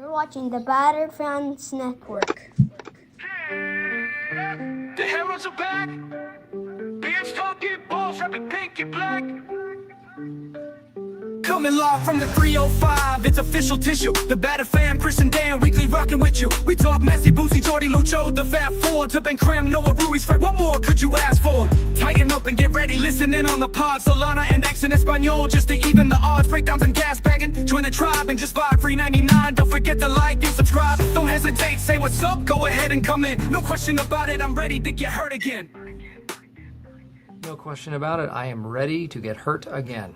You're watching the Battered Fans Network. The heroes are back. Beards talking balls, rapping pink and black. Coming live from the 305, it's official tissue. The Battered Fan, Chris and Dan, weekly rocking with you. We talk Messi, Boosie, Jordi, Lucho, the Fat Four, to Ben Cram, Noah, Ruiz, Fred. What more could you ask for? Tighten up and get ready, listen in on the pod. Solana and X in Espanol, just to even the odds. Breakdowns and gas bagging, join the tribe and just vibe. $3.99, don't forget to like and subscribe. Don't hesitate, say what's up, go ahead and come in. No question about it, I'm ready to get hurt again. No question about it, I am ready to get hurt again.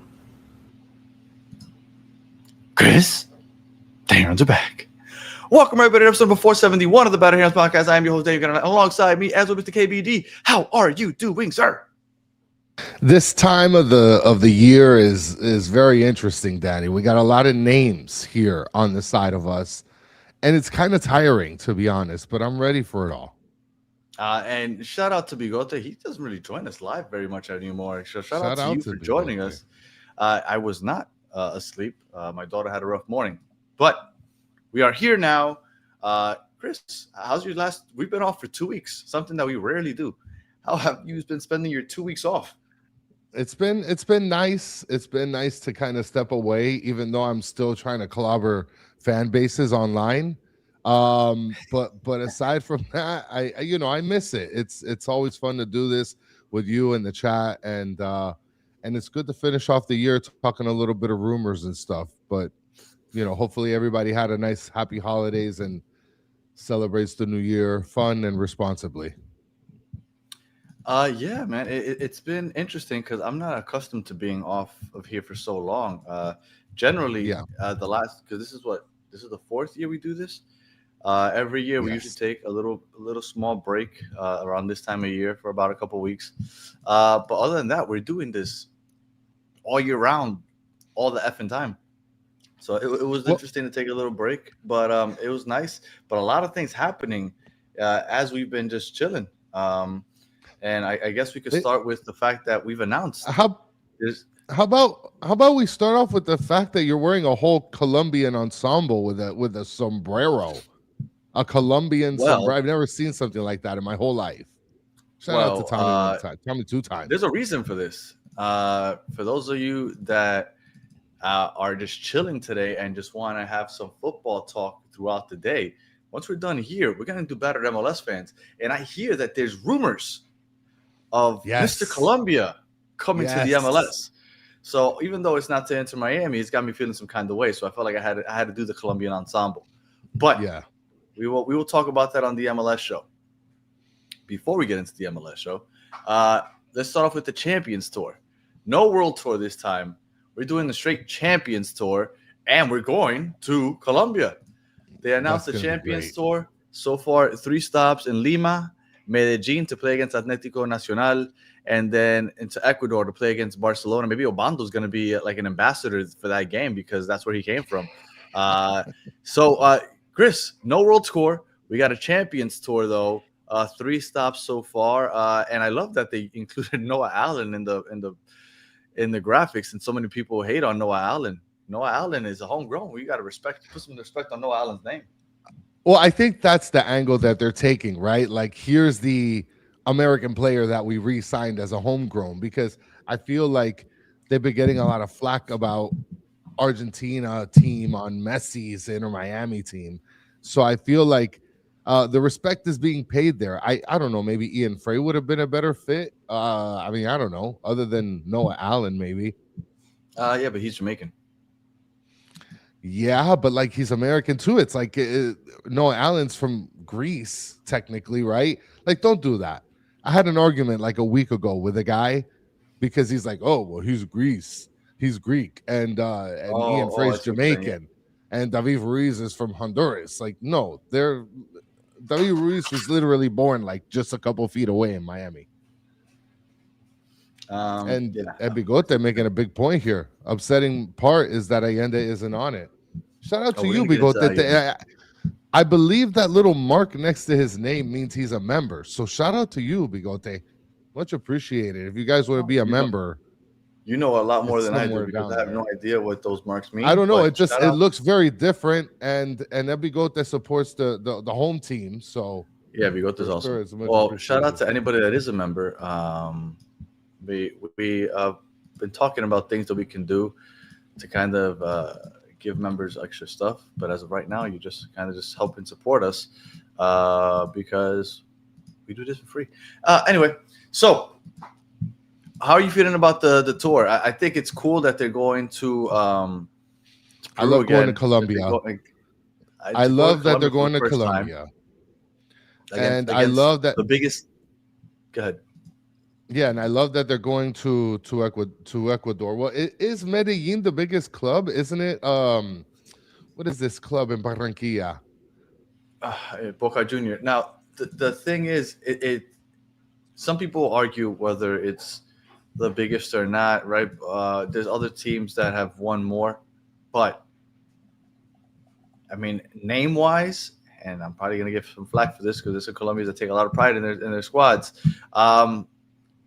Chris, the Herons are back. Welcome everybody to episode number 471 of the Battered Hands Podcast. I am your host, Dave, and alongside me, as well, Mr. KBD. How are you doing, sir? This time of the year is very interesting, Danny. We got a lot of names here on the side of us, and it's kind of tiring, to be honest, but I'm ready for it all. And shout out to Bigote. He doesn't really join us live very much anymore. So shout out to you for joining us. I was not asleep. My daughter had a rough morning, but we are here now. Chris, how's your last? We've been off for 2 weeks, something that we rarely do. How have you been spending your 2 weeks off? It's been nice. It's been nice to kind of step away, even though I'm still trying to clobber fan bases online. But aside from that, I miss it. It's always fun to do this with you in the chat, and it's good to finish off the year talking a little bit of rumors and stuff. But hopefully everybody had a nice, happy holidays and celebrates the new year fun and responsibly. Yeah, man, it's been interesting because I'm not accustomed to being off of here for so long. Generally, the last, because this is the fourth year we do this. Every year we usually take a little small break around this time of year for about a couple weeks. But other than that, we're doing this all year round, all the effing time. So it was interesting to take a little break, but it was nice. But a lot of things happening as we've been just chilling. And I guess we could start with the fact that we've announced. How about we start off with the fact that you're wearing a whole Colombian ensemble with a sombrero, a Colombian sombrero. I've never seen something like that in my whole life. Shout out to Tommy one time. Tommy 2 times. There's a reason for this. For those of you that are just chilling today and just want to have some football talk throughout the day, once we're done here, we're going to do Battered MLS Fans. And I hear that there's rumors of Mr. Colombia coming to the MLS. So even though it's not to enter Miami, it's got me feeling some kind of way. So I felt like I had to do the Colombian ensemble. But we will talk about that on the MLS show. Before we get into the MLS show, let's start off with the Champions Tour. No World Tour this time. We're doing the straight Champions Tour, and we're going to Colombia. They announced the Champions Tour. So far, 3 stops in Lima, Medellin to play against Atlético Nacional, and then into Ecuador to play against Barcelona. Maybe Obando's going to be like an ambassador for that game because that's where he came from. Chris, no World Tour. We got a Champions Tour, though. 3 stops so far, and I love that they included Noah Allen in the graphics. And so many people hate on Noah Allen. Noah Allen is a homegrown. We got to put some respect on Noah Allen's name. Well, I think that's the angle that they're taking, right? Like, here's the American player that we re-signed as a homegrown, because I feel like they've been getting a lot of flack about Argentina team on Messi's Inter Miami team. So I feel like the respect is being paid there. I don't know, maybe Ian Frey would have been a better fit. I don't know, other than Noah Allen, maybe. Yeah, but he's Jamaican. Yeah, but like he's American too. It's like Noah Allen's from Greece, technically, right? Like, don't do that. I had an argument like a week ago with a guy because he's like, oh, well, he's Greek, and Ian Frey's Jamaican, and David Ruiz is from Honduras. Like, no, David Ruiz was literally born like just a couple feet away in Miami. And Bigote making a big point here. Upsetting part is that Allende isn't on it. Shout out to you, Bigote. I believe that little mark next to his name means he's a member. So shout out to you, Bigote. Much appreciated. If you guys want to be a member, You know a lot more It's than I do somewhere because down I have there. no idea what those marks I mean. don't know. But It just shout it out, looks very different, and every goat that supports the home team. So yeah, Bigote is for awesome. sure, it's much Well, shout out appreciated. to anybody that is a member. We been talking about things that we can do to kind of give members extra stuff, but as of right now, you just kind of just help and support us because we do this for free. Anyway, so how are you feeling about the tour? I think it's cool that they're going to I Peru love going to again. That they're Colombia. going I to go to love that they're Colombia for going the to first time Colombia, against and I against love that. the biggest. Go ahead. Yeah, and I love that they're going to Ecuador. Well, is Medellin the biggest club? Isn't it? What is this club in Barranquilla? Boca Junior. Now, the thing is, some people argue whether it's the biggest or not, right? There's other teams that have won more, but I mean, name wise, and I'm probably gonna get some flack for this because there's some Colombians that take a lot of pride in their squads. Um,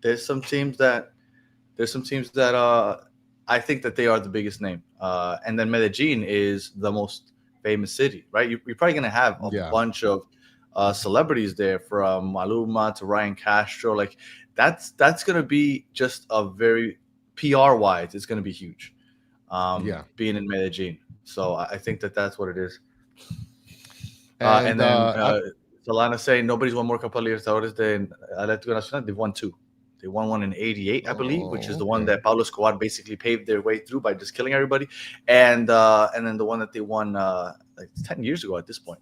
there's some teams that I think that they are the biggest name, and then Medellin is the most famous city, right? You're probably gonna have a Yeah, bunch of celebrities there, from Maluma to Ryan Castro. Like that's gonna be just a very PR wise, it's gonna be huge. yeah, Being in Medellin, so I think that that's what it is. And and then Solana saying nobody's won more Copa Libertadores than Atlético Nacional. They've won two. They won one in '88, I believe, which is oh, the one okay. that Pablo Escobar basically paved their way through by just killing everybody, and then the one that they won like 10 years ago at this point.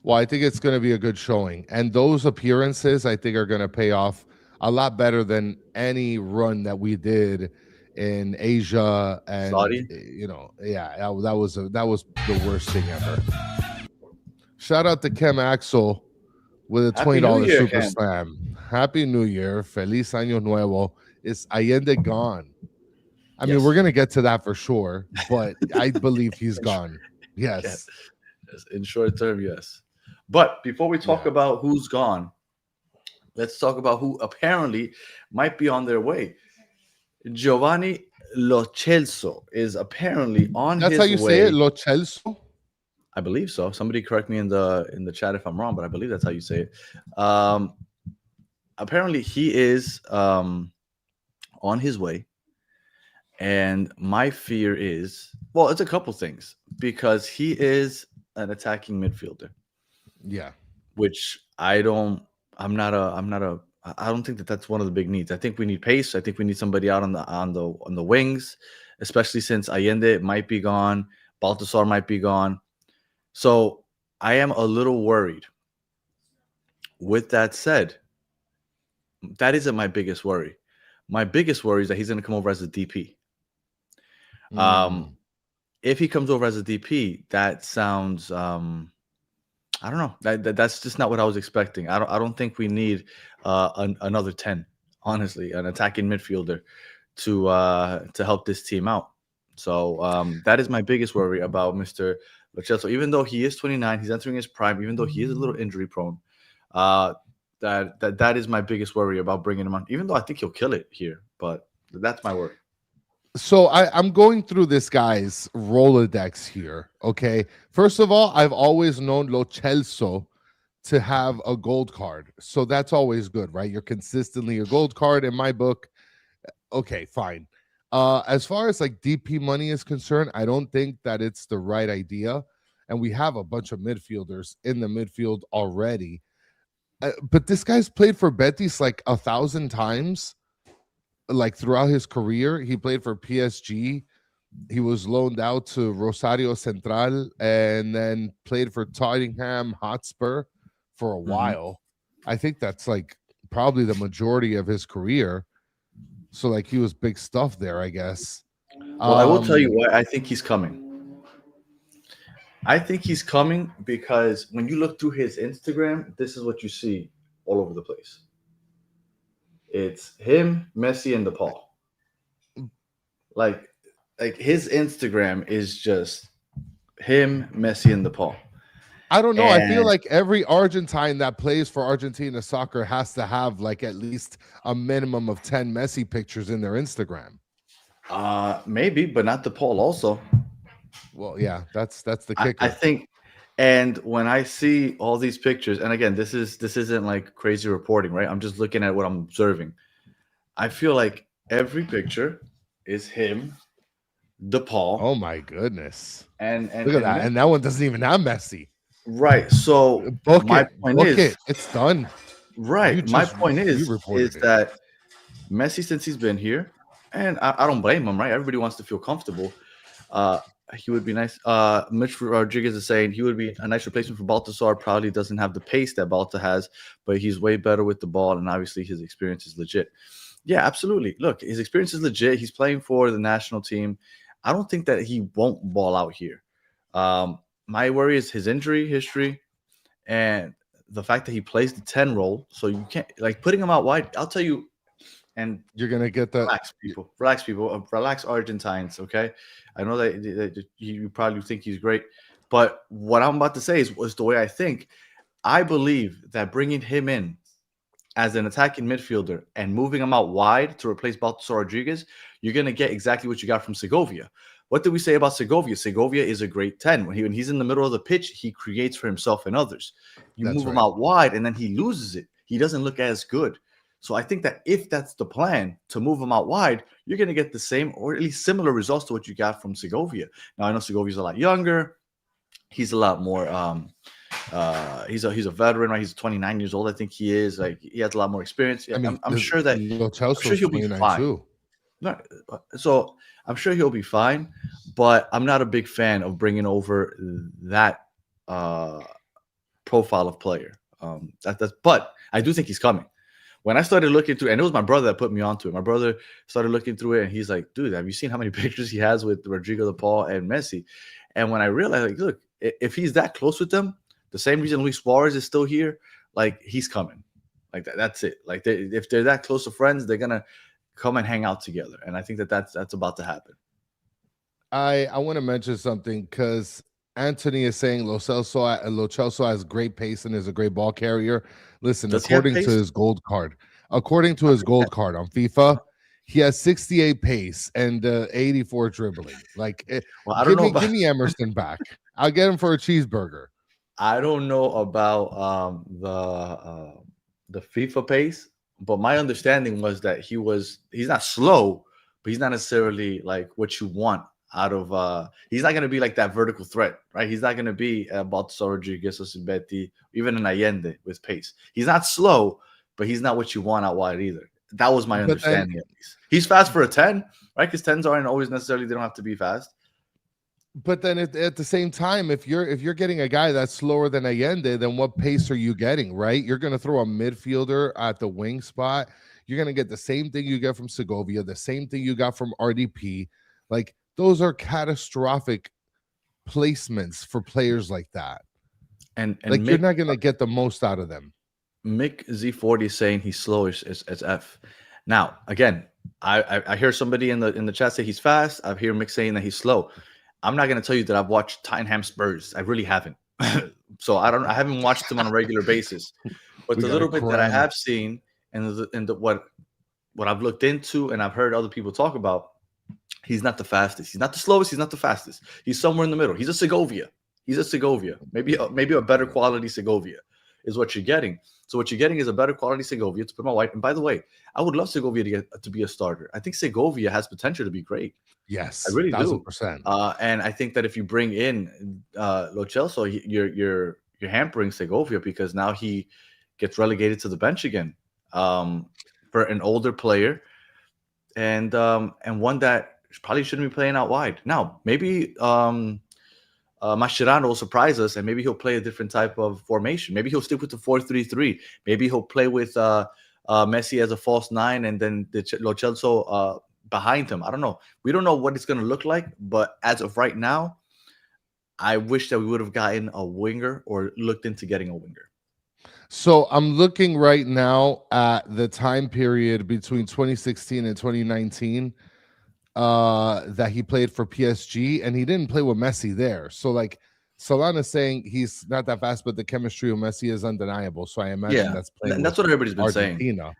Well, I think it's going to be a good showing, and those appearances I think are going to pay off a lot better than any run that we did in Asia. And Saudi. yeah, that was the worst thing ever. Shout out to Kem Axel with a Happy New $20 Year, super Cam. slam. Happy New Year. Feliz Año Nuevo. Is Allende gone? I mean, Yes. we're gonna get to that for sure, but I believe he's gone. Yes. Yes. Yes. In short term, yes. But before we talk Yeah. about who's gone, let's talk about who apparently might be on their way. Giovanni Lo Celso is apparently on That's how his you say it, way. Lo Celso. I believe so. Somebody correct me in the chat if I'm wrong, but I believe that's how you say it. Um, apparently, he is on his way, and my fear is, well, it's a couple things because he is an attacking midfielder, Yeah. which I don't think that that's one of the big needs. I think we need pace. I think we need somebody out on the wings, especially since Allende might be gone, Baltasar might be gone. So I am a little worried. With that said, that isn't my biggest worry. My biggest worry is that he's going to come over as a DP. Mm. If he comes over as a DP, that sounds I don't know. That's just not what I was expecting. I don't think we need another 10. Honestly, an attacking midfielder to help this team out. So that is my biggest worry about Mr. Lo Celso. Even though he is 29, he's entering his prime. Even though he is a little injury prone, uh, that is my biggest worry about bringing him on. Even though I think he'll kill it here, but that's my worry. So I'm going through this guy's Rolodex here. Okay. First of all, I've always known Lo Celso to have a gold card. So that's always good, right? You're consistently a gold card in my book. Okay, fine. As far as like DP money is concerned, I don't think that it's the right idea. And we have a bunch of midfielders in the midfield already. But this guy's played for Betis like 1,000 times. Like throughout his career, he played for PSG. He was loaned out to Rosario Central and then played for Tottenham Hotspur for a Mhm. while. I think that's like probably the majority of his career. So like he was big stuff there, I guess. Well, I will tell you Um why I think he's coming. I think he's coming because when you look through his Instagram, this is what you see all over the place. It's him, Messi, and DePaul. Like, like his Instagram is just him, Messi, and DePaul. I don't know. I feel And like every Argentine that plays for Argentina soccer has to have like at least a minimum of 10 Messi pictures in their Instagram. maybe, but not the Paul also. Well, yeah, that's the I kicker. think, and when I see all these pictures, and again, this isn't like crazy reporting, right? I'm just looking at what I'm observing. I feel like every picture is him, Oh DePaul, my goodness. and Look at that. Messi. And that one doesn't even have Messi. Right. So Book my it. point Book is, it. It's done. right. My point You is reported it. that Messi, since he's been here, and I don't blame him, right? Everybody wants to feel comfortable. Uh, he would be nice. Mitch Rodriguez is saying he would be a nice replacement for Baltasar. Probably doesn't have the pace that Balta has, but he's way better with the ball, and obviously his experience is legit. Yeah, absolutely. Look, his experience is legit. He's playing for the national team. I don't think that he won't ball out here. My worry is his injury history and the fact that he plays the 10 role. So you can't like putting him out wide. I'll tell you, and You're gonna get the relax, people, relax, Argentines. Okay, I know that you probably think he's great, but what I'm about to say was the way I think. I believe that bringing him in as an attacking midfielder and moving him out wide to replace Baltasar Rodriguez, you're going to get exactly what you got from Segovia. What did we say about Segovia? Segovia is a great 10. When he's in the middle of the pitch, he creates for himself and others. You That's move him right. out wide, and then he loses it. He doesn't look as good. So I think that if that's the plan to move him out wide, you're going to get the same or at least similar results to what you got from Segovia. Now, I know Segovia's a lot younger. He's a lot more he's a veteran, right? He's 29 years old. I think he is. Like he has a lot more experience. I mean, I'm sure that Lo Celso he'll be 29 fine. too. No, so I'm sure he'll be fine, but I'm not a big fan of bringing over that profile of player. But I do think he's coming. When I started looking through, and it was my brother that put me onto it. My brother started looking through it, and he's like, "Dude, have you seen how many pictures he has with Rodrigo, DePaul, and Messi?" And when I realized, like, look, if he's that close with them, the same reason Luis Suarez is still here, like he's coming. Like that's it. Like if they're that close of friends, they're gonna come and hang out together. And I think that's about to happen. I want to mention something because Anthony is saying Lo Celso has great pace and is a great ball carrier. Listen, according to his gold card on FIFA, he has 68 pace and 84 dribbling. Like, well, I don't know give me Emerson back. I'll get him for a cheeseburger. I don't know about the FIFA pace, but my understanding was that he's not slow, but he's not necessarily like what you want out of he's not going to be like that vertical threat, right? He's not going to be Baltasar Rodriguez or Betty, even an Allende with pace. He's not slow, but he's not what you want out wide either. That was my understanding at least. He's fast for a 10, right? Because 10s aren't always necessarily, they don't have to be fast. But then at the same time, if you're getting a guy that's slower than Allende, then what pace are you getting, right? You're going to throw a midfielder at the wing spot. You're going to get the same thing you get from Segovia, the same thing you got from RDP. Like, those are catastrophic placements for players like that. And like, you're not going to get the most out of them. Mick Z40 is saying he's slow as F. Now, again, I hear somebody in the chat say he's fast. I hear Mick saying that he's slow. I'm not going to tell you that I've watched Tottenham Spurs. I really haven't. So I haven't watched them on a regular basis. But the little bit that I have seen and what I've looked into and I've heard other people talk about, he's not the fastest. He's not the slowest. He's not the fastest. He's somewhere in the middle. He's a Segovia. Maybe a better quality Segovia is what you're getting. So what you're getting is a better quality Segovia to put my white. And by the way, I would love Segovia to be a starter. I think Segovia has potential to be great. Yes, I really 1000%. do. And I think that if you bring in Lo Celso, you're hampering Segovia because now he gets relegated to the bench again for an older player and one that probably shouldn't be playing out wide. Now, maybe Mascherano will surprise us, and maybe he'll play a different type of formation. Maybe he'll stick with the 4-3-3. Maybe he'll play with Messi as a false 9 and then Lo Celso behind him. I don't know. We don't know what it's going to look like, but as of right now, I wish that we would have gotten a winger or looked into getting a winger. So I'm looking right now at the time period between 2016 and 2019 that he played for PSG, and he didn't play with Messi there. So like Solana's saying he's not that fast, but the chemistry of Messi is undeniable. So I imagine that's playing. And that's what everybody's been saying. Argentina.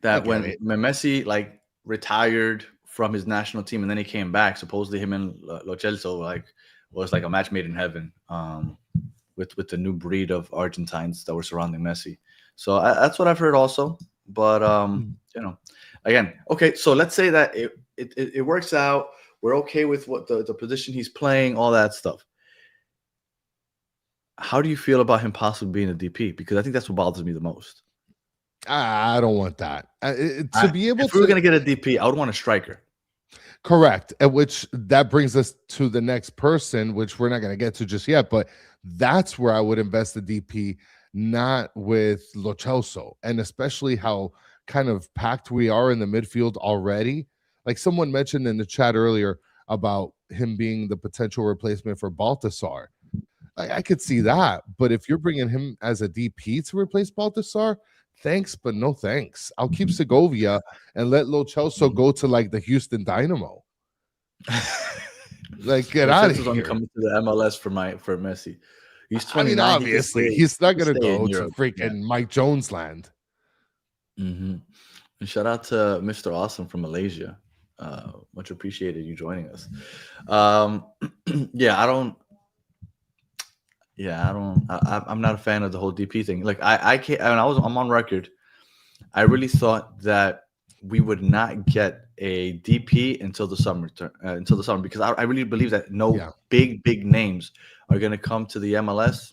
That when Messi like retired from his national team and then he came back, supposedly him and Lo Celso like was like a match made in heaven. With the new breed of Argentines that were surrounding Messi. So that's what I've heard also. But again, okay. So let's say that it works out. We're okay with what the position he's playing, all that stuff. How do you feel about him possibly being a DP? Because I think that's what bothers me the most. I don't want that. To be able if we were going to get a DP, I would want a striker. Correct. Which that brings us to the next person, which we're not going to get to just yet, but that's where I would invest the DP, not with Lo Celso, and especially how kind of packed we are in the midfield already. Like someone mentioned in the chat earlier about him being the potential replacement for Baltasar. I could see that, but if you're bringing him as a DP to replace Baltasar, thanks, but no thanks. I'll keep Segovia and let Lo Celso go to like the Houston Dynamo. Like, get out of here. Coming to the MLS for Messi. He's 29. I mean, obviously, he's not going to go to freaking Mike Jones land. And shout out to Mr. Awesome from Malaysia. Much appreciated you joining us. I'm not a fan of the whole DP thing. Like I can't. I'm on record. I really thought that we would not get a DP until the summer. Because I really believe that big names are going to come to the MLS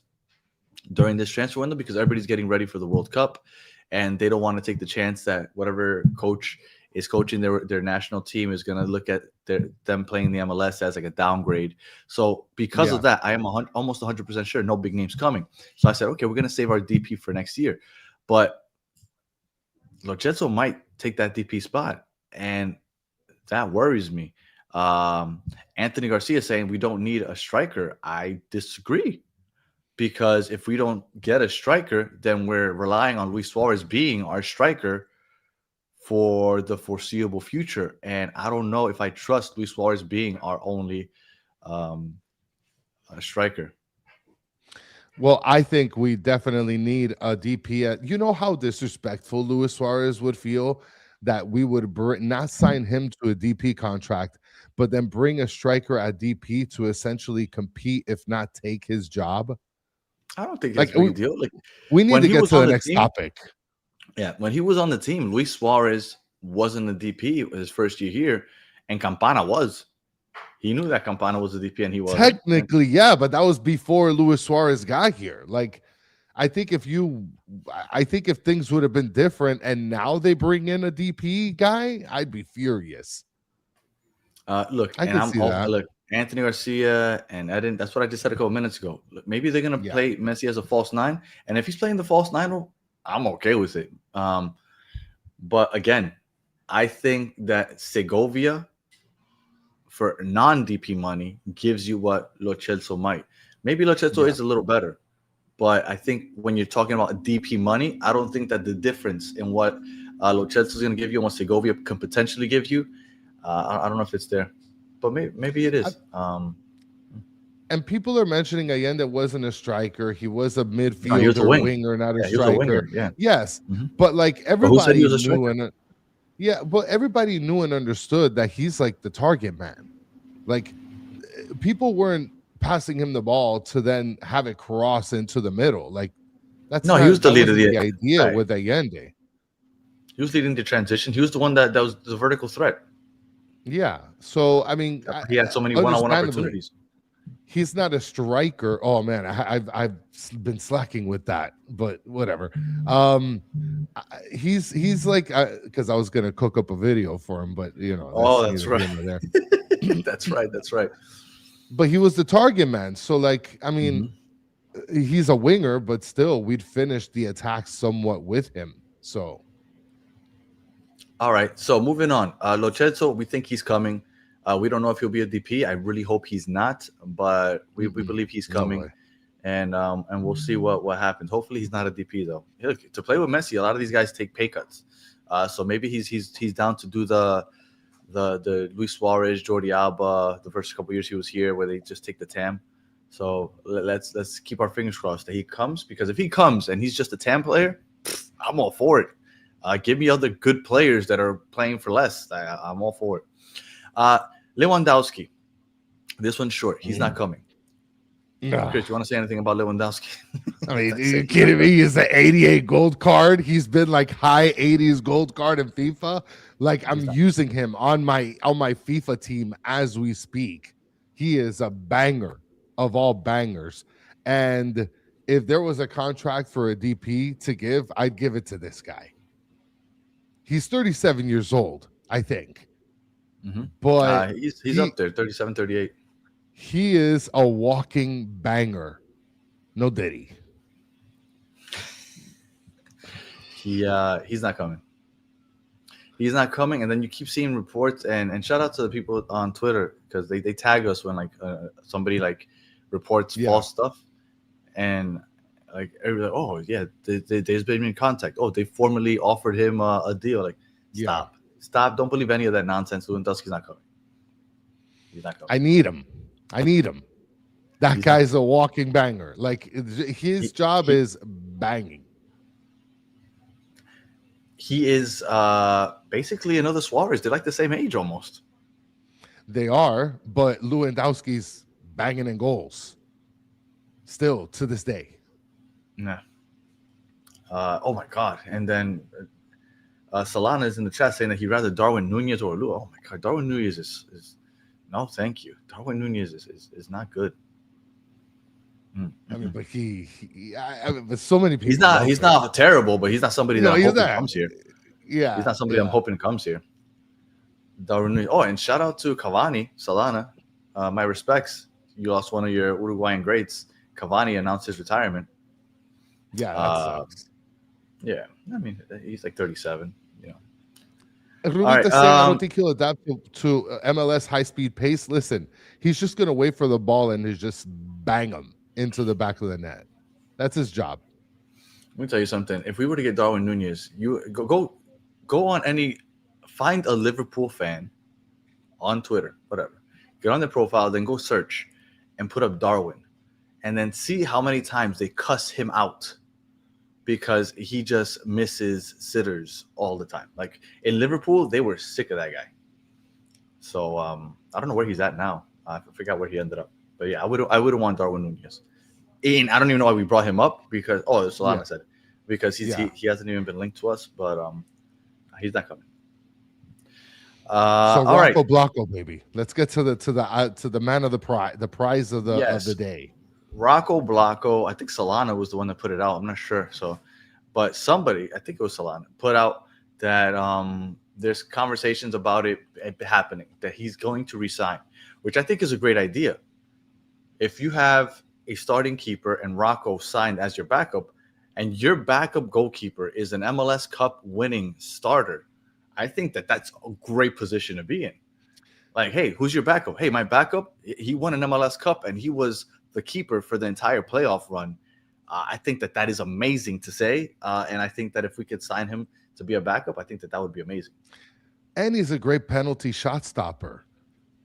during this transfer window because everybody's getting ready for the World Cup, and they don't want to take the chance that whatever coach is coaching their national team is going to look at them playing the MLS as like a downgrade. So because of that, I am almost 100% sure no big names coming. So I said, okay, we're going to save our DP for next year. But Lo Celso might take that DP spot, and that worries me. Anthony Garcia saying we don't need a striker. I disagree. Because if we don't get a striker, then we're relying on Luis Suarez being our striker for the foreseeable future. And I don't know if I trust Luis Suarez being our only striker. Well, I think we definitely need a DP. You know how disrespectful Luis Suarez would feel that we would not sign him to a DP contract, but then bring a striker at DP to essentially compete, if not take his job. I don't think that's a big deal. Like, we need to get to the next topic. Yeah, when he was on the team, Luis Suarez wasn't a DP his first year here, and Campana was. He knew that Campana was a DP, and he was. Technically, yeah, but that was before Luis Suarez got here. Like, I think if things would have been different, and now they bring in a DP guy, I'd be furious. Look, Anthony Garcia and Eden. That's what I just said a couple minutes ago. Look, maybe they're gonna play Messi as a false nine, and if he's playing the false nine, I'm okay with it. But again, I think that Segovia for non-DP money gives you what Lo Celso might. Maybe Lo Celso is a little better, but I think when you're talking about DP money, I don't think that the difference in what Lo Celso is going to give you and what Segovia can potentially give you, I don't know if it's there, but maybe it is. And people are mentioning Allende wasn't a striker. He was a midfielder, winger, not a striker. Winger, yes, but like everybody knew, but everybody knew and understood that he's like the target man. Like people weren't passing him the ball to then have it cross into the middle. Like he was the leader of the idea with Allende. He was leading the transition. He was the one that was the vertical threat. Yeah. So I mean, he had so many one-on-one opportunities. He's not a striker. Oh man, I've been slacking with that, but whatever. He's like, because I was gonna cook up a video for him, but you know. That's right. That's right. But he was the target man. So like, I mean, he's a winger, but still, we'd finish the attack somewhat with him. So. All right. So moving on. Lo Celso, we think he's coming. We don't know if he'll be a DP. I really hope he's not, but we believe he's coming, and we'll see what happens. Hopefully, he's not a DP though. Look, to play with Messi, a lot of these guys take pay cuts, so maybe he's down to do the Luis Suarez, Jordi Alba, the first couple years he was here, where they just take the TAM. So let's keep our fingers crossed that he comes, because if he comes and he's just a TAM player, I'm all for it. Give me other good players that are playing for less. I'm all for it. Lewandowski, this one's short. He's not coming. No. Chris, you want to say anything about Lewandowski? I mean, are you kidding me? He's an 88 gold card. He's been like high 80s gold card in FIFA. Like I'm using him on my FIFA team as we speak. He is a banger of all bangers. And if there was a contract for a DP to give, I'd give it to this guy. He's 37 years old, I think. Mm-hmm. But he's up there, 37, 38. He is a walking banger. No diddy. He's not coming. He's not coming. And then you keep seeing reports, and shout out to the people on Twitter, because they tag us when like somebody like reports false stuff, and like everybody, oh yeah, there's been in contact. Oh, they formally offered him a deal. Like stop, don't believe any of that nonsense. Lewandowski's not coming. He's not coming. I need him. That guy's a walking banger. Like his job is banging. He is basically another Suarez. They're like the same age almost. They are, but Lewandowski's banging in goals still to this day. Nah. Oh my God. And then Solana is in the chat saying that he'd rather Darwin Nunez or Lua. Oh my God. Darwin Nunez is no, thank you. Darwin Nunez is not good. I mean, but but so many people. He's not terrible, but he's not somebody that I'm hoping comes here. Yeah, he's not somebody I'm hoping comes here. Darwin Nunez. Oh, and shout out to Cavani, Solana. My respects. You lost one of your Uruguayan greats. Cavani announced his retirement. Yeah, that sucks. Yeah, I mean, he's like 37. Rubita saying I don't think he'll adapt to MLS high-speed pace. Listen, he's just going to wait for the ball and just bang him into the back of the net. That's his job. Let me tell you something. If we were to get Darwin Nunez, you go on find a Liverpool fan on Twitter, whatever. Get on their profile, then go search and put up Darwin, and then see how many times they cuss him out because he just misses sitters all the time. Like in Liverpool, they were sick of that guy. So I don't know where he's at now. I forgot where he ended up. But yeah, I would want Darwin Nunez. And I don't even know why we brought him up, because Solana said it, because he hasn't even been linked to us, but he's not coming. So Rocco right. Blocco, baby. Let's get to the man of the prize of the day. Rocco Blocco. I think Solana was the one that put it out. I'm not sure. But somebody, I think it was Solana, put out that there's conversations about it happening, that he's going to resign, which I think is a great idea. If you have a starting keeper and Rocco signed as your backup, and your backup goalkeeper is an MLS Cup winning starter, I think that's a great position to be in. Like, hey, who's your backup? Hey, my backup, he won an MLS Cup and he was the keeper for the entire playoff run. I think that is amazing to say. And I think that if we could sign him to be a backup, I think that would be amazing. And he's a great penalty shot stopper.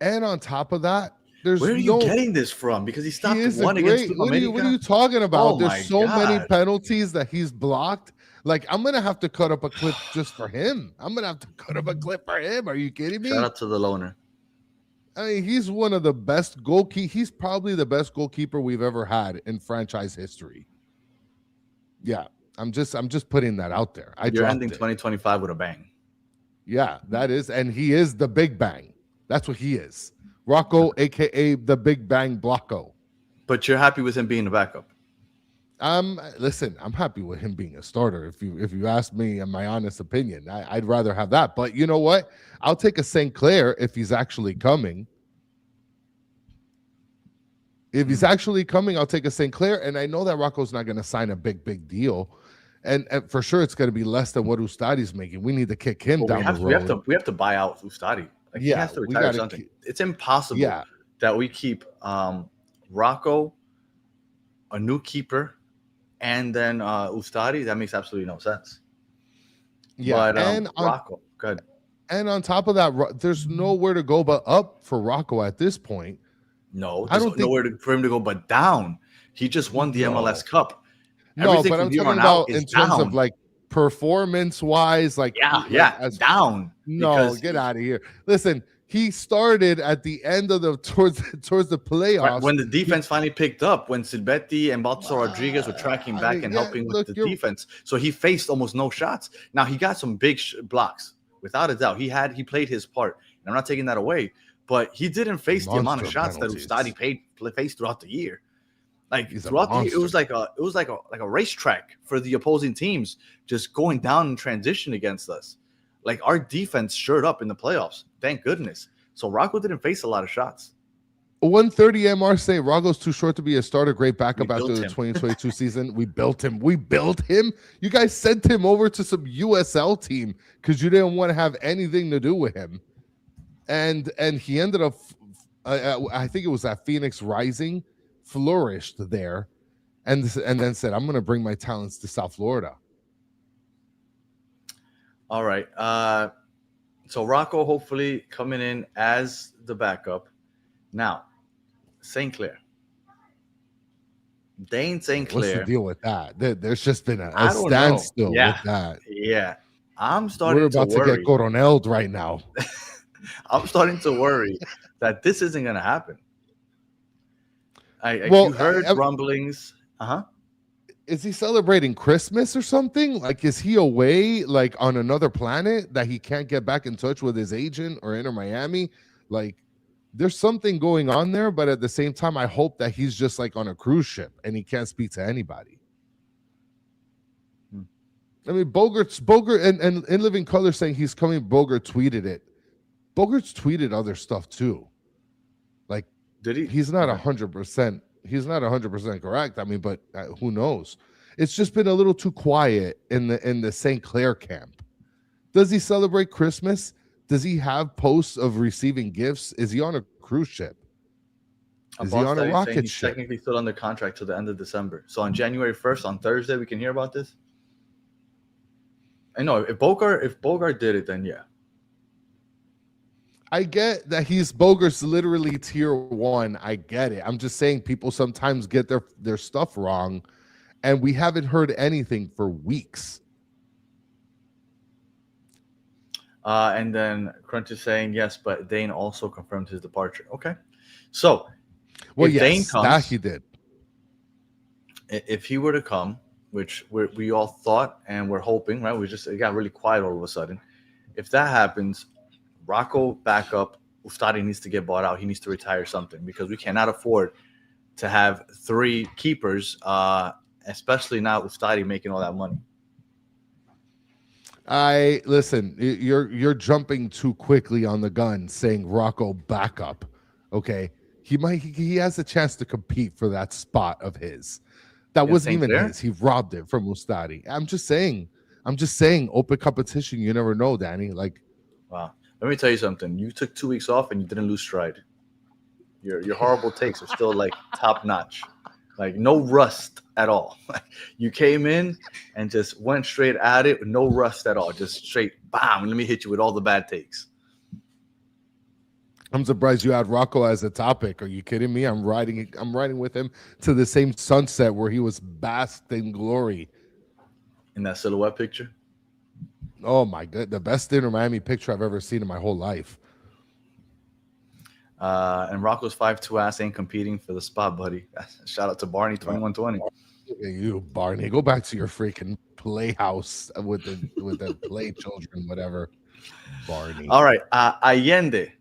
And on top of that, where are you getting this from? Because he stopped one against America. What are you talking about? Oh, there's so many penalties that he's blocked. Like, I'm going to have to cut up a clip just for him. Are you kidding me? Shout out to the loner. I mean, he's one of the best goalkeepers. He's probably the best goalkeeper we've ever had in franchise history. Yeah, I'm just putting that out there. You're ending 2025 with a bang. Yeah, that is. And he is the Big Bang. That's what he is. Rocco, a.k.a. the Big Bang Blocco. But you're happy with him being a backup? Listen, I'm happy with him being a starter. If you ask me, in my honest opinion, I'd rather have that. But you know what? I'll take a St. Clair if he's actually coming. If he's actually coming, I'll take a St. Clair. And I know that Rocco's not going to sign a big deal. And for sure, it's going to be less than what Ustadi's making. We need to kick him down the road. We have to buy out Ustadi. Like, he has to retire something. It's impossible that we keep Rocco, a new keeper, and then Ustadi. That makes absolutely no sense. Yeah, but and Rocco, good. And on top of that, there's nowhere to go but up for Rocco at this point. No, I there's don't think. nowhere for him to go but down. He just won the MLS Cup. No, Everything but from I'm here talking on out about is in terms of down. like performance wise, like as down. no, Because get out of here. Listen, he started at the end of the towards the playoffs. when the defense finally picked up, when Silvetti and Baltasar Rodriguez were tracking back and helping with the defense, so he faced almost no shots. Now he got some big blocks, without a doubt. He played his part, and I'm not taking that away. But he didn't face the amount of shots that Ustadi faced throughout the year. Like throughout the year, it was like a racetrack for the opposing teams, just going down in transition against us. Like our defense showed up in the playoffs. Thank goodness. So Rocco didn't face a lot of shots. 130 MR say Rocco's too short to be a starter. Great backup after the 2022 season. We built him. You guys sent him over to some USL team because you didn't want to have anything to do with him. And he ended up, I think it was at Phoenix Rising, flourished there, and then said, "I'm going to bring my talents to South Florida." All right. So Rocco hopefully coming in as the backup. Now, St. Clair. Dane St. Clair. What's the deal with that? There's just been a standstill with that. Yeah. I'm starting We're about to get coroneled right now. I'm starting to worry that this isn't going to happen. You heard rumblings. Is he celebrating Christmas or something? Like, is he away, like on another planet that he can't get back in touch with his agent or Inter Miami? Like, there's something going on there, but at the same time, I hope that he's just like on a cruise ship and he can't speak to anybody. I mean, Bogert and In Living Color saying he's coming. Bogert tweeted it. Bogart's tweeted other stuff too. Like, did he? He's not 100%. He's not 100% correct. I mean, but who knows? It's just been a little too quiet in the St. Clair camp. Does he celebrate Christmas? Does he have posts of receiving gifts? Is he on a cruise ship? Is he on a rocket ship? He's technically still under contract till the end of December. So on January 1st, on Thursday, we can hear about this. I know if Bogart did it, then yeah. I get that Bogart's literally tier 1. I get it. I'm just saying people sometimes get their stuff wrong, and we haven't heard anything for weeks. And then Crunch is saying yes, but Dane also confirmed his departure. Okay, so Dane comes, that he did. If he were to come, which we all thought and we're hoping, right? It got really quiet all of a sudden. If that happens, Rocco backup, Ustadi needs to get bought out. He needs to retire something because we cannot afford to have 3 keepers, especially now Ustadi making all that money. Listen, you're jumping too quickly on the gun saying Rocco backup. Okay. He has a chance to compete for that spot of his. That wasn't even his. He robbed it from Ustadi. I'm just saying, open competition. You never know, Danny. Like, wow. Let me tell you something. You took 2 weeks off and you didn't lose stride. Your horrible takes are still like top notch. Like no rust at all. You came in and just went straight at it with no rust at all. Just straight bam. Let me hit you with all the bad takes. I'm surprised you had Rocco as a topic. Are you kidding me? I'm riding with him to the same sunset where he was basked in glory. In that silhouette picture? Oh my god, the best Inter Miami picture I've ever seen in my whole life. And Rocco's 5'2" ass ain't competing for the spot, buddy. Shout out to Barney 2120. Look at you, Barney. Go back to your freaking playhouse with the play children, whatever. Barney. All right, Allende.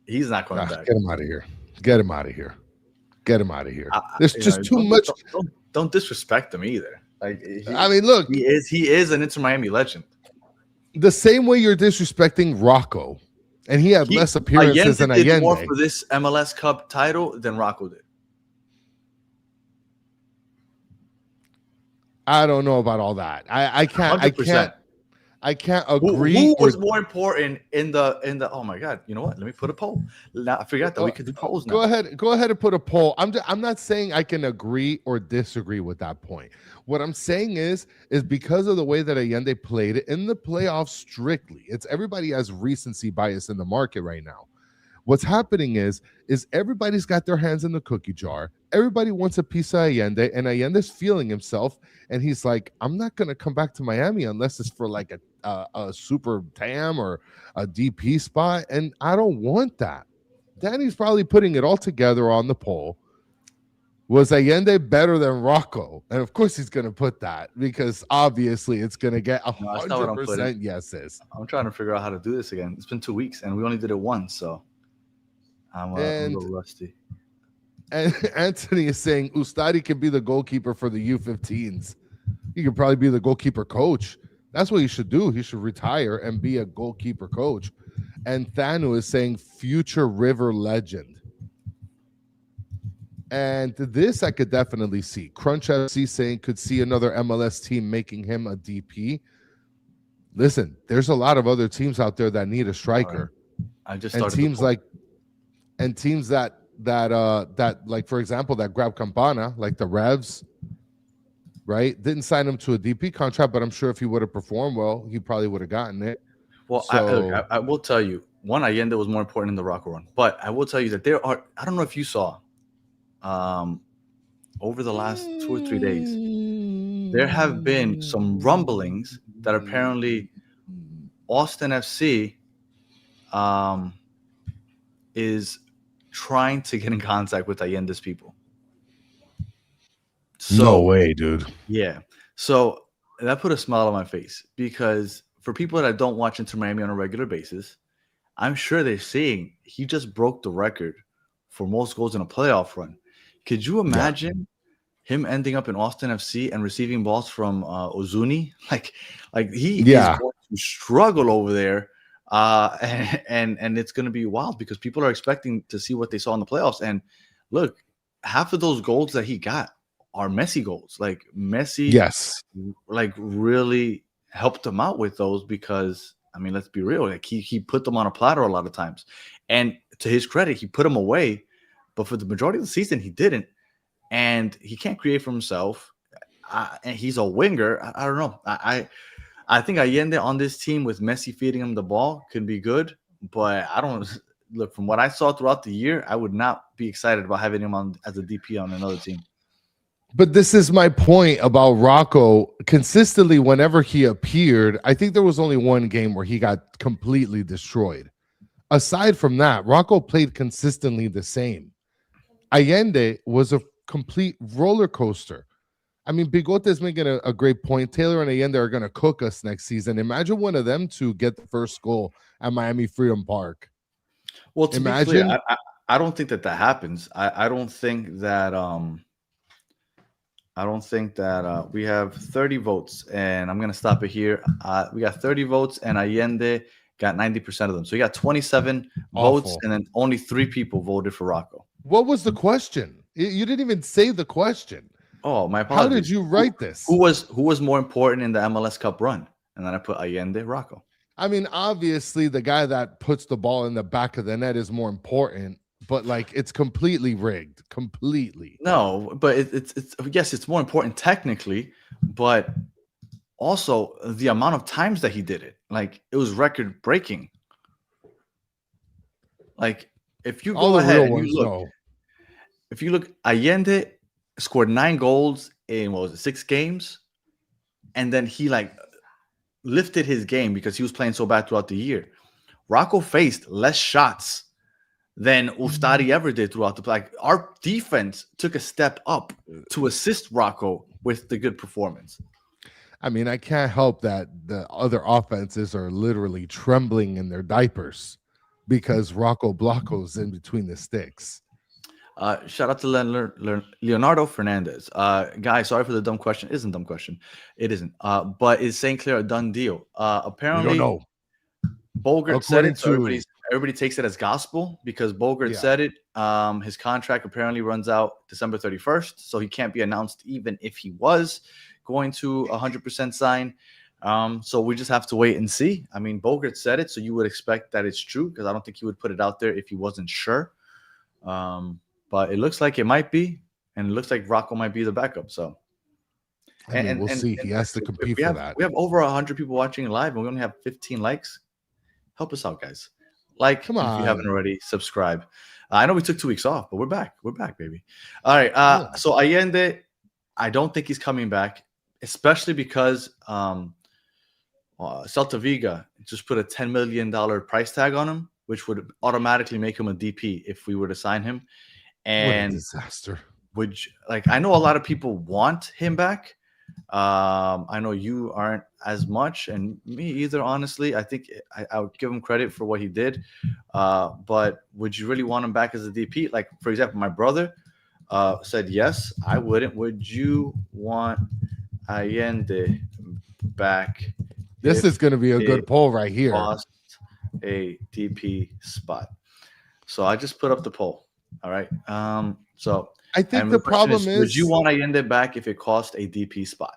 He's not coming back. Get him out of here. Get him out of here. Get him out of here. There's just too much. Don't disrespect him either. Like, I mean, look, he is an Inter Miami legend. The same way you're disrespecting Rocco, and he had less appearances than Allende. Did more for this MLS Cup title than Rocco did. I don't know about all that. I can't. 100%. I can't agree. Who was more important in the? Oh my God! You know what? Let me put a poll. Now, I forgot that we could do polls now. Go ahead and put a poll. I'm not saying I can agree or disagree with that point. What I'm saying is because of the way that Allende played in the playoffs strictly. It's everybody has recency bias in the market right now. What's happening is everybody's got their hands in the cookie jar. Everybody wants a piece of Allende, and Allende's feeling himself, and he's like, I'm not gonna come back to Miami unless it's for like a super TAM or a DP spot, and I don't want that. Danny's probably putting it all together on the poll. Was Allende better than Rocco? And of course he's going to put that because obviously it's going to get 100% yeses. I'm trying to figure out how to do this again. It's been 2 weeks and we only did it once, so I'm a little rusty. And Anthony is saying Ustadi can be the goalkeeper for the U15s. He could probably be the goalkeeper coach. That's what he should do. He should retire and be a goalkeeper coach. And Thanu is saying future River legend. And this I could definitely see. Crunch FC saying could see another MLS team making him a DP. Listen, there's a lot of other teams out there that need a striker. I just and teams that like, for example, that grab Campana, like the Revs, right? Didn't sign him to a DP contract, but I'm sure if he would have performed well, he probably would have gotten it. Well, so, I will tell you, one, Allende was more important in the Rocco run, but I will tell you that there are, I don't know if you saw, over the last 2 or 3 days, there have been some rumblings that apparently Austin FC is trying to get in contact with Allende's people. So, no way, dude. Yeah. So that put a smile on my face because for people that don't watch Inter Miami on a regular basis, I'm sure they're seeing he just broke the record for most goals in a playoff run. Could you imagine him ending up in Austin FC and receiving balls from Ozuni? Like he is going to struggle over there. And it's going to be wild because people are expecting to see what they saw in the playoffs. And look, half of those goals that he got are Messi goals. Like Messi, like really helped him out with those because, I mean, let's be real. Like he put them on a platter a lot of times. And to his credit, he put them away. But for the majority of the season, he didn't. And he can't create for himself. And he's a winger. I don't know. I think Allende on this team with Messi feeding him the ball could be good. But I don't look, from what I saw throughout the year, I would not be excited about having him on as a DP on another team. But this is my point about Rocco. Consistently, whenever he appeared, I think there was only one game where he got completely destroyed. Aside from that, Rocco played consistently the same. Allende was a complete roller coaster. I mean, Bigote is making a great point. Taylor and Allende are going to cook us next season. Imagine one of them to get the first goal at Miami Freedom Park. Well, to be clear, I don't think that happens. I don't think that we have 30 votes, and I'm going to stop it here. We got 30 votes, and Allende got 90% of them. So you got 27 votes, and then only 3 people voted for Rocco. What was the question? You didn't even say the question. Oh, my apologies. How did you write this? Who was more important in the MLS Cup run? And then I put Allende, Rocco. I mean, obviously, the guy that puts the ball in the back of the net is more important, but like it's completely rigged. Completely. No, but it's yes, it's more important technically, but also the amount of times that he did it. Like it was record breaking. Like if you go ahead and you look, if you look, Allende scored 9 goals in 6 games, and then he like lifted his game because he was playing so bad throughout the year. Rocco faced less shots than Ustadi ever did throughout the play. Like our defense took a step up to assist Rocco with the good performance. I mean, I can't help that the other offenses are literally trembling in their diapers because Rocco Blocco's in between the sticks. Shout out to Leonardo Fernandez. Guys, sorry for the dumb question. It isn't a dumb question. It isn't. But is St. Clair a done deal? Apparently, Bogart said it, so everybody takes it as gospel because Bogart said it. His contract apparently runs out December 31st, so he can't be announced even if he was going to 100% sign. So we just have to wait and see. I mean, Bogart said it, so you would expect that it's true because I don't think he would put it out there if he wasn't sure. But it looks like it might be, and it looks like Rocco might be the backup. So, we'll see. He has to compete for that. We have over 100 people watching live, and we only have 15 likes. Help us out, guys. Like Come if you haven't on. already, subscribe. I know we took 2 weeks off, but we're back. We're back, baby. All right. Yeah. So Allende, I don't think he's coming back, especially because Celta Viga just put a $10 million price tag on him, which would automatically make him a DP if we were to sign him. What a And disaster. I know a lot of people want him back. I know you aren't as much, and me either. Honestly, I think I would give him credit for what he did. But would you really want him back as a DP? Like, for example, my brother said yes, I wouldn't. Would you want Allende back? This is going to be a good poll right here. Lost a DP spot. So I just put up the poll. All right. So I think the problem is, would you want Allende back if it cost a DP spot?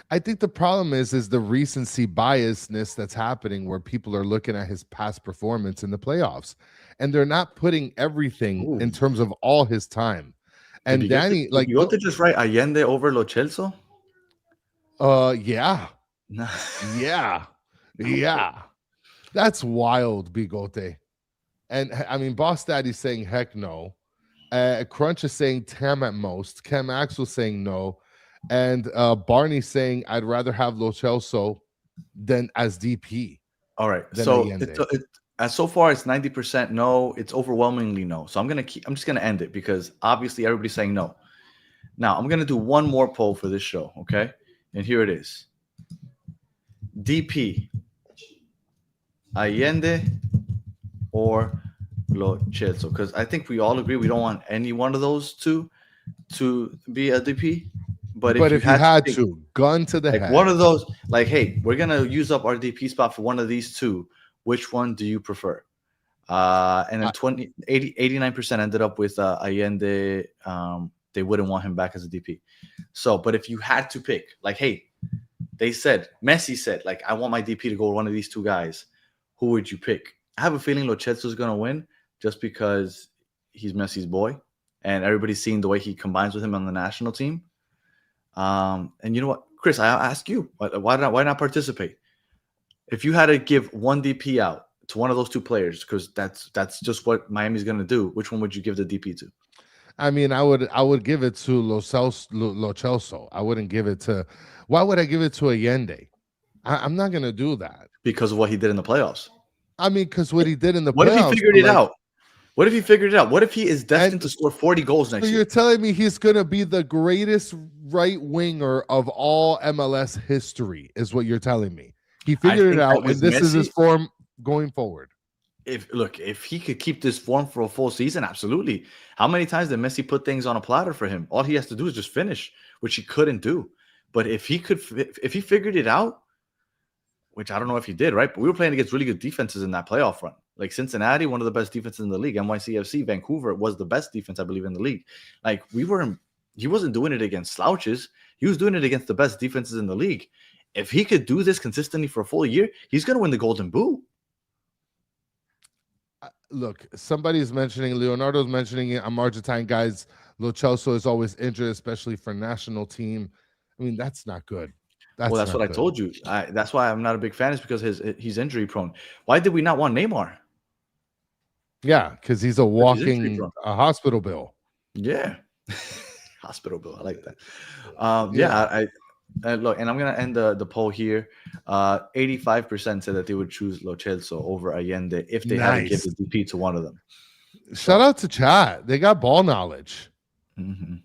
I think the problem is the recency biasness that's happening, where people are looking at his past performance in the playoffs, and they're not putting everything in terms of all his time. And Danny, like, you want to just write Allende over Lo Celso? Yeah. Yeah. That's wild, Bigote. And I mean, Boss Daddy's saying heck no. Crunch is saying Tam at most. Cam Axel saying no. And Barney saying I'd rather have Lo Celso than as DP. All right. So so far it's 90% no. It's overwhelmingly no. So I'm just gonna end it because obviously everybody's saying no. Now I'm gonna do one more poll for this show, okay? And here it is. DP, Allende or Lo Celso? Because I think we all agree we don't want any one of those two to be a DP. But if you had to, gun to the head, one of those, like, hey, we're gonna use up our DP spot for one of these two. Which one do you prefer? And then 89% ended up with Allende. They wouldn't want him back as a DP. So, but if you had to pick, like, hey, Messi said, like, I want my DP to go with one of these two guys. Who would you pick? I have a feeling Lo Celso is going to win just because he's Messi's boy. And everybody's seeing the way he combines with him on the national team. And you know what, Chris, I ask you, why not participate? If you had to give one DP out to one of those two players, because that's just what Miami's going to do, which one would you give the DP to? I mean, I would give it to Lo Celso. I wouldn't give it to. Why would I give it to Allende? I'm not going to do that because of what he did in the playoffs. I mean, because what he did in the playoffs. What if he figured it out? What if he figured it out? What if he is destined to score 40 goals next year? You're telling me he's going to be the greatest right winger of all MLS history, is what you're telling me. He figured it out, and this is his form going forward. If he could keep this form for a full season, absolutely. How many times did Messi put things on a platter for him? All he has to do is just finish, which he couldn't do. But if he figured it out, which I don't know if he did, right? But we were playing against really good defenses in that playoff run. Like Cincinnati, one of the best defenses in the league. NYCFC, Vancouver was the best defense, I believe, in the league. Like, he wasn't doing it against slouches. He was doing it against the best defenses in the league. If he could do this consistently for a full year, he's going to win the Golden Boot. Look, somebody's mentioning, Leonardo's mentioning it. I'm Argentine guys. Lo Celso is always injured, especially for national team. I mean, that's not good. That's what I told you. That's why I'm not a big fan, is because he's injury prone. Why did we not want Neymar? Yeah, because he's a walking hospital bill. Yeah. Hospital bill. I like that. Look, and I'm going to end the poll here. 85% said that they would choose Lo Celso over Allende if they had to give the DP to one of them. Shout out to chat. They got ball knowledge. Mm-hmm.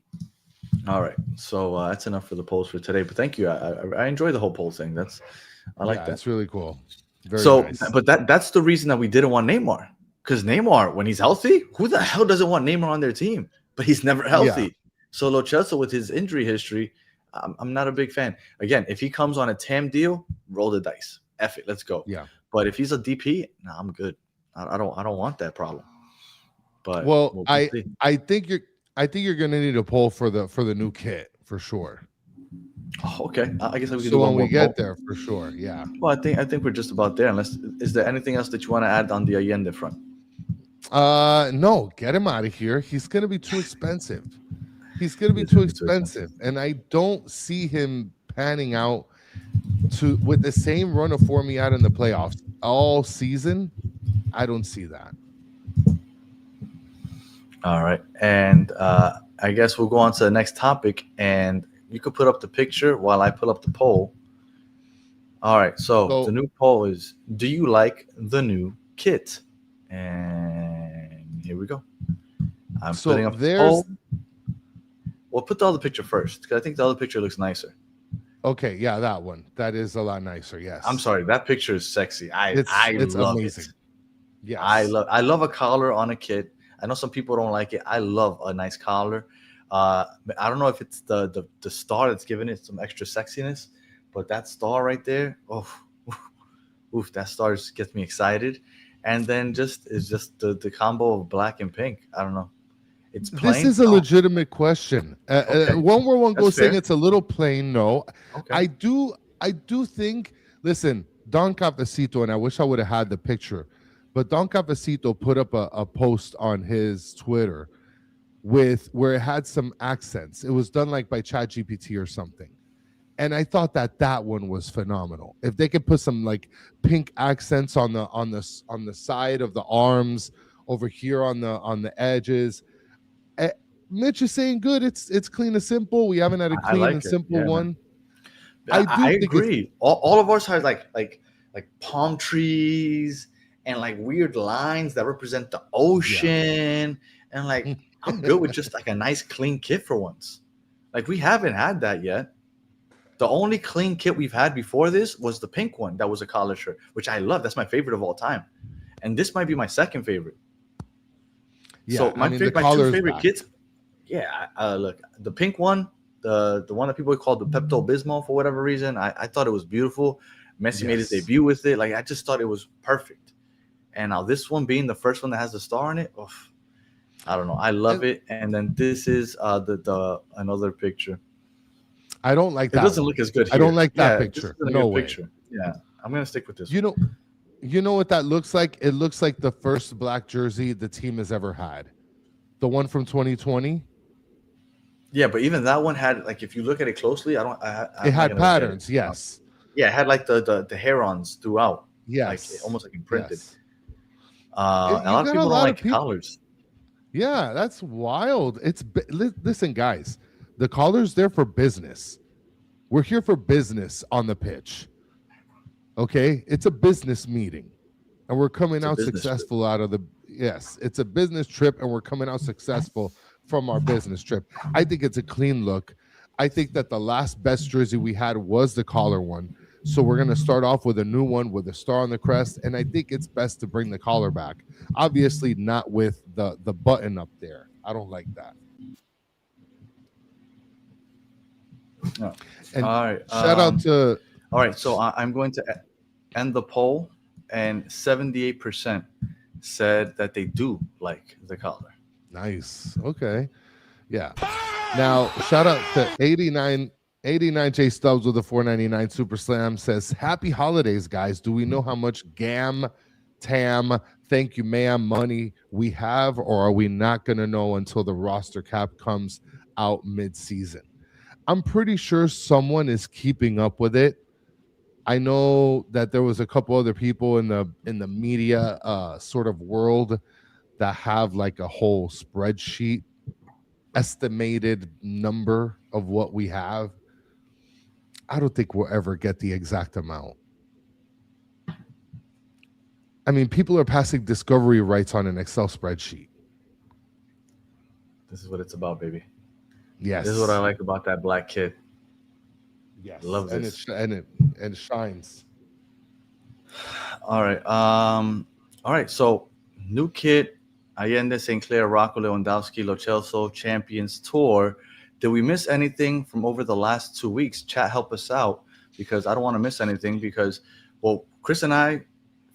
All right. So that's enough for the polls for today. But thank you. I enjoy the whole poll thing. I like that. That's really cool. Very nice. But that's the reason that we didn't want Neymar. Because Neymar, when he's healthy, who the hell doesn't want Neymar on their team? But he's never healthy. Yeah. So Lo Celso, with his injury history, I'm not a big fan. Again, if he comes on a TAM deal, roll the dice. F it, let's go. Yeah. But if he's a DP, I'm good. I don't want that problem. But I think you're gonna need a poll for the new kit for sure. Oh, okay. I guess we can do one when we get there for sure. Yeah. Well, I think we're just about there. Is there anything else that you want to add on the Allende front? No, get him out of here. He's gonna be too expensive. He's gonna be too expensive, and I don't see him panning out with the same run of form he had in the playoffs all season. I don't see that. All right. And I guess we'll go on to the next topic, and you could put up the picture while I pull up the poll. All right. So the So new poll is, do you like the new kit? And here we go. I'm putting up the there's poll. We'll put the other picture first because I think the other picture looks nicer. okay, yeah, that one. That is a lot nicer. Yes. I'm sorry. That picture is sexy. I It's love amazing. it. Yes. I love a collar on a kit. I know some people don't like it. I love a nice collar. I don't know if it's the star that's giving it some extra sexiness, but that star right there, oh, oof, that star just gets me excited. And then just the combo of black and pink. I don't know. It's plain. This is a legitimate question. Okay. One where one That's goes saying fair. it's a little plain. No, Okay. I do think. Listen, Don Cafecito, and I wish I would have had the picture, but Don Cafecito put up a post on his Twitter with where it had some accents. It was done like by ChatGPT or something, and I thought that one was phenomenal. If they could put some like pink accents on the side of the arms, over here on the edges. Mitch is saying good. It's clean and simple. We haven't had a I clean like and it. simple Yeah, man. one. I think it's agree. All of ours has like palm trees and like weird lines that represent the ocean. And like I'm good with just like a nice clean kit for once. Like we haven't had that yet. The only clean kit we've had before this was the pink one that was a collar shirt, which I love. That's my favorite of all time. And this might be my second favorite. So my the my two collar is favorite back. kits. Yeah, look, the pink one, the one that people call the Pepto Bismol for whatever reason. I thought it was beautiful. Messi made his Yes. debut with it. Like I just thought it was perfect. And now this one being the first one that has the star on it, oof, I don't know. I love it. And then this is the another picture. I don't like It that. doesn't one. look as good here. I don't like that Yeah, picture. This isn't a No good way. picture. Yeah, I'm gonna stick with this. You know what that looks like? It looks like the first black jersey the team has ever had. The one from 2020. Yeah, but even that one had like, if you look at it closely, I'm It not had gonna look at it. patterns. Yes. Yeah, it had like the herons throughout. Yes. Like almost like imprinted. Yes. And a You lot of got people a don't lot like of people. collars. Yeah, that's wild. Listen, guys. The collar's there for business. We're here for business on the pitch. Okay, it's a business meeting, and we're coming It's a out business trip. successful out of the. Yes, it's a business trip, and we're coming out successful from our business trip. I think it's a clean look. I think that the last best jersey we had was the collar one. So we're going to start off with a new one with a star on the crest, and I think it's best to bring the collar back. Obviously, not with the button up there. I don't like that. No. And All right. shout out to All right. So I'm going to end the poll, and 78% said that they do like the collar. nice. Okay. Yeah. Now, shout out to 89 J Stubbs with a 499 Super Slam says, "Happy holidays, guys. Do we know how much GAM, TAM, thank you, ma'am, money we have, or are we not going to know until the roster cap comes out mid-season?" I'm pretty sure someone is keeping up with it. I know that there was a couple other people in the media sort of world that have like a whole spreadsheet estimated number of what we have. I don't think we'll ever get the exact amount. I mean, people are passing discovery rights on an Excel spreadsheet. This is what it's about, baby. Yes. This is what I like about that black kit. Yes. Love and this. It shines. All right. All right. So new kit, Allende, St. Clair, Rocco, Lewandowski, Lo Celso, Champions Tour. Did we miss anything from over the last 2 weeks? Chat, help us out, because I don't want to miss anything. Because, well, Chris and I,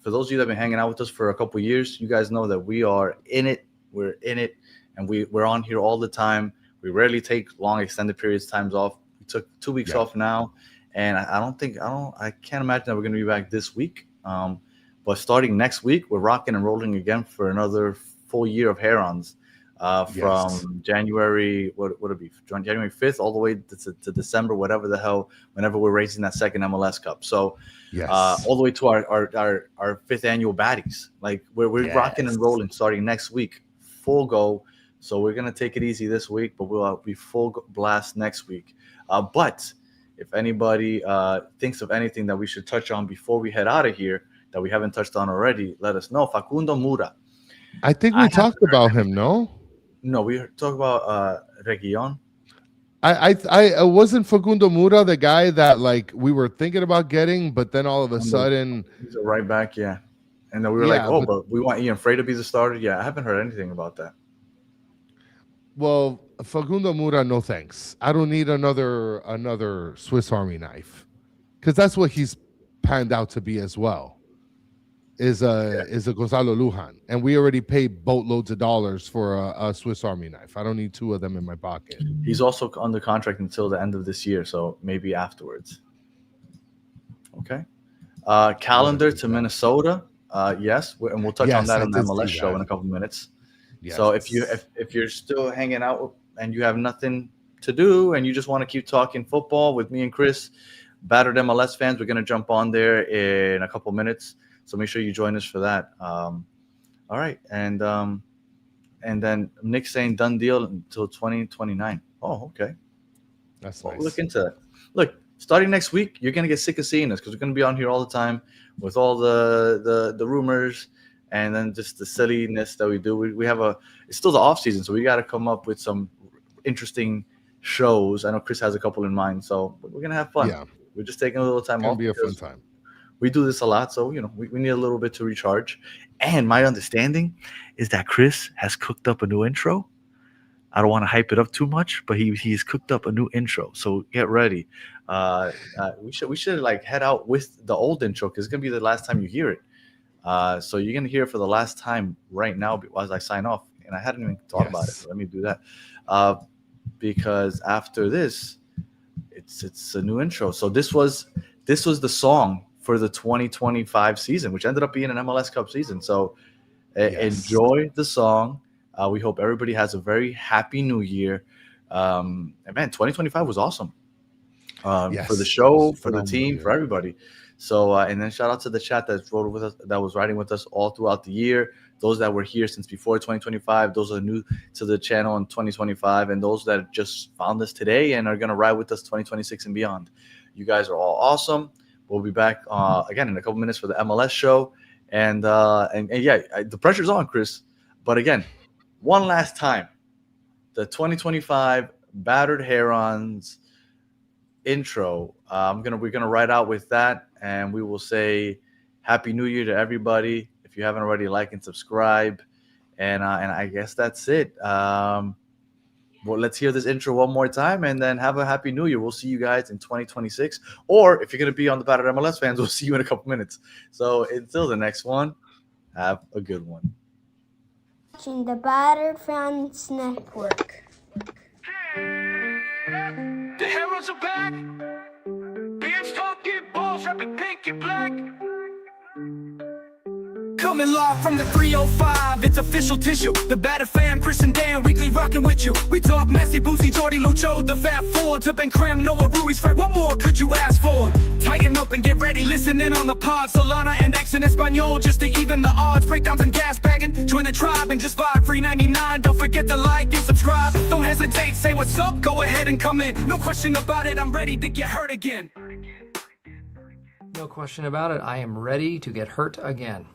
for those of you that have been hanging out with us for a couple of years, you guys know that we are in it. We're in it, and we're on here all the time. We rarely take long extended periods times off. We took 2 weeks off now, and I can't imagine that we're going to be back this week. But starting next week, we're rocking and rolling again for another full year of Herons. from January, what would it be? January 5th all the way to December, whatever the hell, whenever we're racing that second MLS Cup. So all the way to our fifth annual baddies. Like we're rocking and rolling starting next week, full go. So we're gonna take it easy this week, but we'll be full blast next week. But if anybody thinks of anything that we should touch on before we head out of here that we haven't touched on already, let us know. Facundo Mura. I think we talked about him, no? No, we talked about Region. I wasn't Facundo Mura the guy that like we were thinking about getting, but then all of a sudden he's a right back, yeah. And then we were but we want Ian Frey to be the starter. Yeah, I haven't heard anything about that. Well, Facundo Mura, no thanks. I don't need another Swiss Army knife, because that's what he's panned out to be as well. Is a Gonzalo Lujan, and we already paid boatloads of dollars for a Swiss Army knife. I don't need two of them in my pocket. He's also under contract until the end of this year, so maybe afterwards. Okay. Calendar to Minnesota. Yes, and we'll touch on that on the MLS show in a couple minutes. Yes. So if you're still hanging out and you have nothing to do and you just want to keep talking football with me and Chris, battered MLS fans, we're going to jump on there in a couple minutes. So make sure you join us for that. All right, and then Nick saying done deal until 2029. Oh, okay. That's nice. We'll look into that. Look, starting next week, you're gonna get sick of seeing us because we're gonna be on here all the time with all the rumors and then just the silliness that we do. We have it's still the off season, so we got to come up with some interesting shows. I know Chris has a couple in mind, so we're gonna have fun. Yeah, we're just taking a little time off. It'll be a fun time. We do this a lot, so we need a little bit to recharge. And my understanding is that Chris has cooked up a new intro. I don't want to hype it up too much, but he's cooked up a new intro. So get ready. We should like head out with the old intro because it's gonna be the last time you hear it. So you're gonna hear it for the last time right now as I sign off. And I hadn't even thought about it. So let me do that. Because after this, it's a new intro. So this was the song for the 2025 season, which ended up being an MLS Cup season. So enjoy the song. We hope everybody has a very happy new year. And man, 2025 was awesome for the show, for the team, for everybody. So and then shout out to the chat that was riding with us all throughout the year. Those that were here since before 2025, those are new to the channel in 2025, and those that just found us today and are going to ride with us 2026 and beyond. You guys are all awesome. We'll be back again in a couple minutes for the MLS show. And the pressure's on, Chris. But again, one last time, the 2025 Battered Herons intro. We're gonna ride out with that, and we will say Happy New Year to everybody. If you haven't already, like and subscribe. And I guess that's it. Well, let's hear this intro one more time and then have a happy new year. We'll see you guys in 2026. Or if you're going to be on the Battered MLS fans, we'll see you in a couple minutes. So until the next one, have a good one. Watching the Battered Fans Network. The Herons are back. Beers talking balls, rapping pink and black. Coming live from the 305, it's official tissue. The Battered Fan, Chris and Dan, weekly rocking with you. We talk Messi, Boosie, Jordi, Lucho, the Fat Four, to Ben Cram, Noah, Ruiz, Fred. What more could you ask for? Tighten up and get ready, listen in on the pod. Solana and X in Espanol, just to even the odds. Breakdowns and gas bagging, join the tribe and just vibe. $3.99, don't forget to like and subscribe. Don't hesitate, say what's up, go ahead and come in. No question about it, I'm ready to get hurt again. No question about it, I am ready to get hurt again.